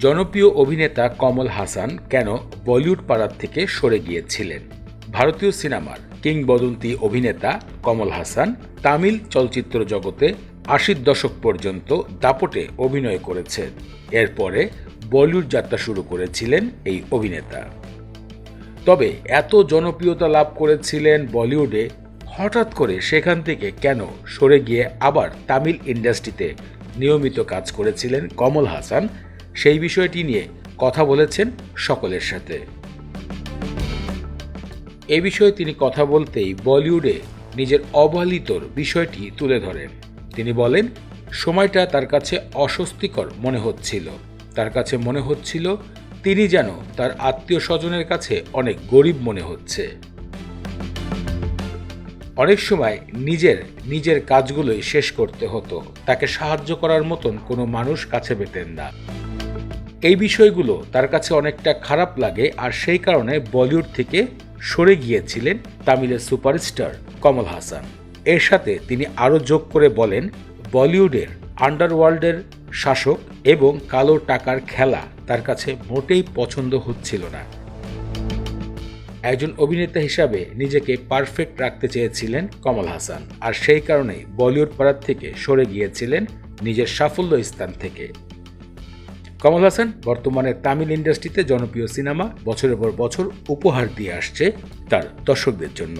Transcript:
জনপ্রিয় অভিনেতা কমল হাসান কেন বলিউড পাড়ার থেকে সরে গিয়েছিলেন? ভারতীয় সিনেমার কিংবদন্তি অভিনেতা কমল হাসান তামিল চলচ্চিত্র জগতে ৮০ দশক পর্যন্ত দাপটে অভিনয় করেছেন। এরপরে বলিউড যাত্রা শুরু করেছিলেন এই অভিনেতা। তবে এত জনপ্রিয়তা লাভ করেছিলেন বলিউডে, হঠাৎ করে সেখান থেকে কেন সরে গিয়ে আবার তামিল ইন্ডাস্ট্রিতে নিয়মিত কাজ করেছিলেন কমল হাসান, সেই বিষয়টি নিয়ে কথা বলেছেন সকলের সাথে। এ বিষয়ে তিনি কথা বলতেই বলিউডে নিজের অবহেলিতর বিষয়টি তুলে ধরেন। তিনি বলেন, সময়টা তার কাছে অস্বস্তিকর মনে হচ্ছিল। তার কাছে মনে হচ্ছিল তিনি যেন তার আত্মীয় স্বজনের কাছে অনেক গরিব মনে হচ্ছে। অনেক সময় নিজের কাজগুলোই শেষ করতে হতো, তাকে সাহায্য করার মতন কোনো মানুষ কাছে পেতেন না। এই বিষয়গুলো তার কাছে অনেকটা খারাপ লাগে, আর সেই কারণে বলিউড থেকে সরে গিয়েছিলেন তামিলের সুপারস্টার কমল হাসান। এর সাথে তিনি আরও যোগ করে বলেন, বলিউডের আন্ডারওয়ার্ল্ডের শাসক এবং কালো টাকার খেলা তার কাছে মোটেই পছন্দ হচ্ছিল না। একজন অভিনেতা হিসাবে নিজেকে পারফেক্ট রাখতে চেয়েছিলেন কমল হাসান, আর সেই কারণেই বলিউড পাড়ার থেকে সরে গিয়েছিলেন নিজের সাফল্য স্থান থেকে। কমল হাসান বর্তমানে তামিল ইন্ডাস্ট্রিতে জনপ্রিয় সিনেমা বছরের পর বছর উপহার দিয়ে আসছে তার দর্শকদের জন্য।